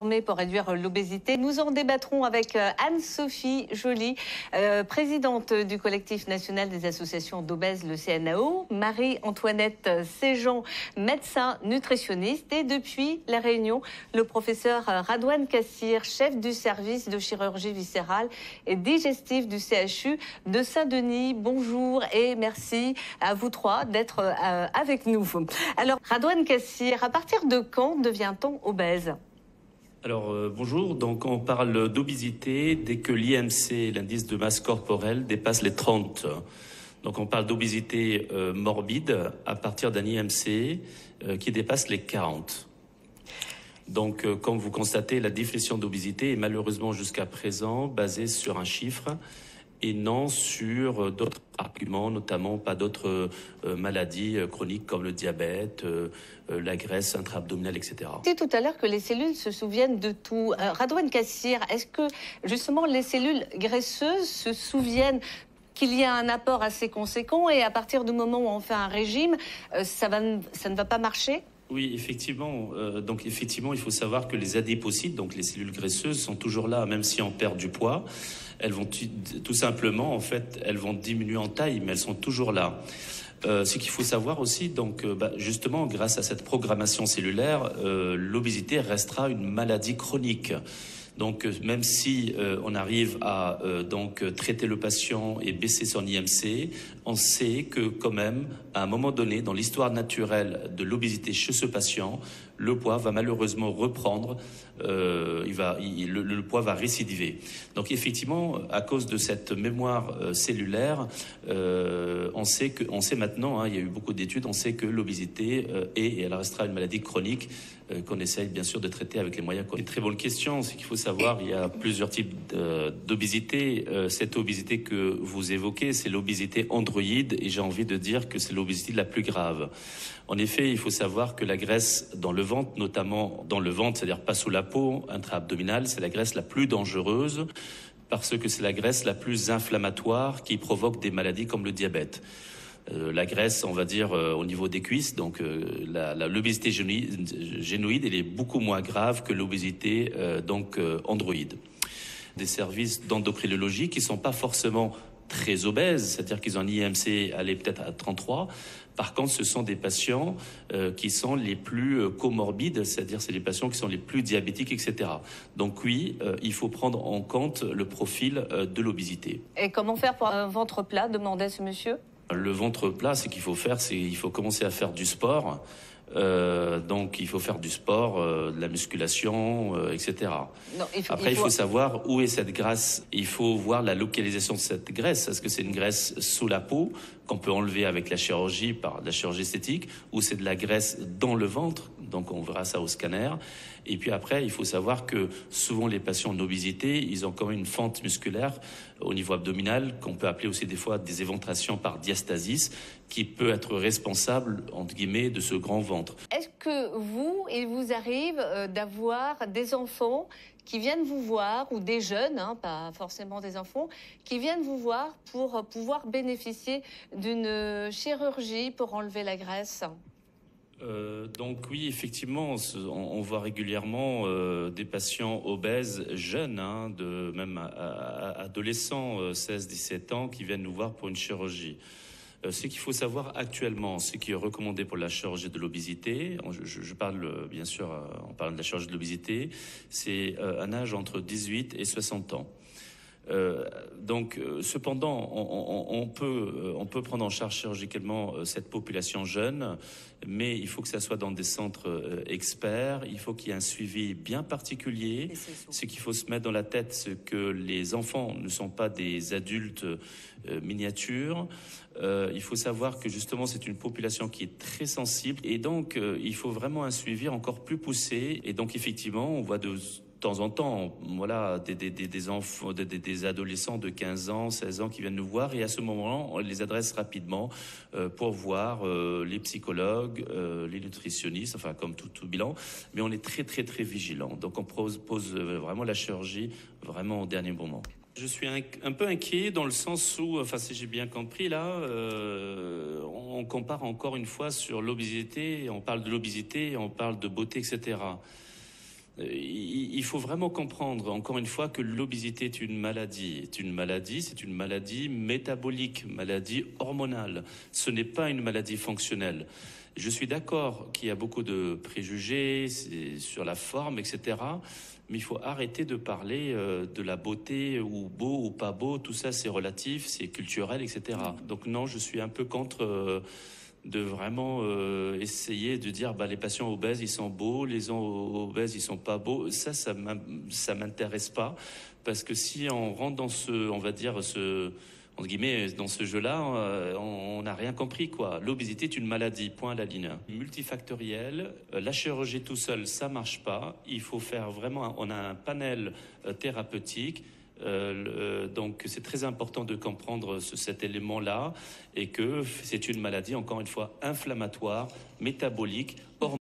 Pour réduire l'obésité. Nous en débattrons avec Anne-Sophie Joly, présidente du collectif national des associations d'obèses, le CNAO, Marie-Antoinette Séjean, médecin nutritionniste, et depuis La Réunion, le professeur Radouane Kassir, chef du service de chirurgie viscérale et digestive du CHU de Saint-Denis. Bonjour et merci à vous trois d'être avec nous. Alors, Radouane Kassir, à partir de quand devient-on obèse ? Alors bonjour, donc on parle d'obésité dès que l'IMC, l'indice de masse corporelle, dépasse les 30. Donc on parle d'obésité morbide à partir d'un IMC qui dépasse les 40. Donc comme vous constatez, la définition d'obésité est malheureusement jusqu'à présent basée sur un chiffre et non sur d'autres arguments, notamment pas d'autres maladies chroniques comme le diabète, la graisse intra-abdominale, etc. Vous avez dit tout à l'heure que les cellules se souviennent de tout. Radouane Kassir, est-ce que justement les cellules graisseuses se souviennent qu'il y a un apport assez conséquent et à partir du moment où on fait un régime, ça ne va pas marcher ? Oui, effectivement. Donc effectivement, il faut savoir que les adipocites, donc les cellules graisseuses, sont toujours là, même si on perd du poids. Elles vont tout simplement, en fait, elles vont diminuer en taille, mais elles sont toujours là. Ce qu'il faut savoir aussi, donc, justement, grâce à cette programmation cellulaire, l'obésité restera une maladie chronique. Donc, même si on arrive à donc traiter le patient et baisser son IMC, on sait que quand même, à un moment donné, dans l'histoire naturelle de l'obésité chez ce patient, le poids va malheureusement reprendre, le poids va récidiver. Donc effectivement, à cause de cette mémoire cellulaire, on sait maintenant, il y a eu beaucoup d'études, on sait que l'obésité et elle restera une maladie chronique qu'on essaye bien sûr de traiter avec les moyens. Une très bonne question, c'est qu'il faut savoir, il y a plusieurs types d'obésité. Cette obésité que vous évoquez, c'est l'obésité androïde, et j'ai envie de dire que c'est l'obésité la plus grave. En effet, il faut savoir que la graisse dans le ventre, notamment dans le ventre, c'est-à-dire pas sous la peau, intra-abdominale, c'est la graisse la plus dangereuse parce que c'est la graisse la plus inflammatoire qui provoque des maladies comme le diabète. La graisse, on va dire, au niveau des cuisses, donc l'obésité génoïde, elle est beaucoup moins grave que l'obésité androïde. Des services d'endocrinologie qui sont pas forcément très obèses, c'est-à-dire qu'ils ont un IMC allé peut-être à 33. Par contre, ce sont des patients qui sont les plus comorbides, c'est-à-dire c'est les patients qui sont les plus diabétiques, etc. Donc oui, il faut prendre en compte le profil de l'obésité. Et comment faire pour un ventre plat, demandait ce monsieur ? Le ventre plat, ce qu'il faut faire, c'est qu'il faut commencer à faire du sport. Donc il faut faire du sport, de la musculation, etc. Non, il faut savoir où est cette graisse. Il faut voir la localisation de cette graisse. Est-ce que c'est une graisse sous la peau qu'on peut enlever avec la chirurgie, par la chirurgie esthétique, ou c'est de la graisse dans le ventre? Donc on verra ça au scanner. Et puis après, il faut savoir que souvent les patients d'obésité, ils ont quand même une fente musculaire au niveau abdominal, qu'on peut appeler aussi des fois des éventrations par diastasis, qui peut être responsable, entre guillemets, de ce grand ventre. Est-ce que il vous arrive d'avoir des enfants qui viennent vous voir, ou des jeunes, pas forcément des enfants, qui viennent vous voir pour pouvoir bénéficier d'une chirurgie pour enlever la graisse ? Donc oui, effectivement, on voit régulièrement des patients obèses jeunes, même adolescents, 16-17 ans, qui viennent nous voir pour une chirurgie. Ce qu'il faut savoir actuellement, ce qui est recommandé pour la chirurgie de l'obésité, je parle bien sûr, on parle de la chirurgie de l'obésité, c'est un âge entre 18 et 60 ans. Cependant, on peut prendre en charge chirurgicalement cette population jeune, mais il faut que ça soit dans des centres experts. Il faut qu'il y ait un suivi bien particulier. Ce qu'il faut se mettre dans la tête, c'est que les enfants ne sont pas des adultes miniatures. Il faut savoir que justement c'est une population qui est très sensible, et donc il faut vraiment un suivi encore plus poussé. Et donc effectivement, on voit de temps en temps, voilà, des enfants, des adolescents de 15 ans, 16 ans qui viennent nous voir, et à ce moment-là, on les adresse rapidement pour voir les psychologues, les nutritionnistes, enfin comme tout bilan, mais on est très très très vigilant. Donc on pose vraiment la chirurgie vraiment au dernier moment. Je suis un peu inquiet dans le sens où, enfin si j'ai bien compris là, on compare encore une fois sur l'obésité, on parle de l'obésité, on parle de beauté, etc. Il faut vraiment comprendre, encore une fois, que l'obésité est une maladie. C'est une maladie métabolique, maladie hormonale. Ce n'est pas une maladie fonctionnelle. Je suis d'accord qu'il y a beaucoup de préjugés sur la forme, etc. Mais il faut arrêter de parler de la beauté, ou beau ou pas beau. Tout ça, c'est relatif, c'est culturel, etc. Donc non, je suis un peu contre... de vraiment essayer de dire les patients obèses ils sont beaux, les obèses ils sont pas beaux. Ça m'intéresse pas, parce que si on rentre dans ce, on va dire ce, entre guillemets, dans ce jeu-là, on n'a rien compris, quoi. L'obésité est une maladie, point à la ligne. Multifactorielle, la chirurgie tout seul, ça marche pas. Il faut faire vraiment, on a un panel thérapeutique. Donc c'est très important de comprendre cet élément-là, et que c'est une maladie, encore une fois, inflammatoire, métabolique, hormonale.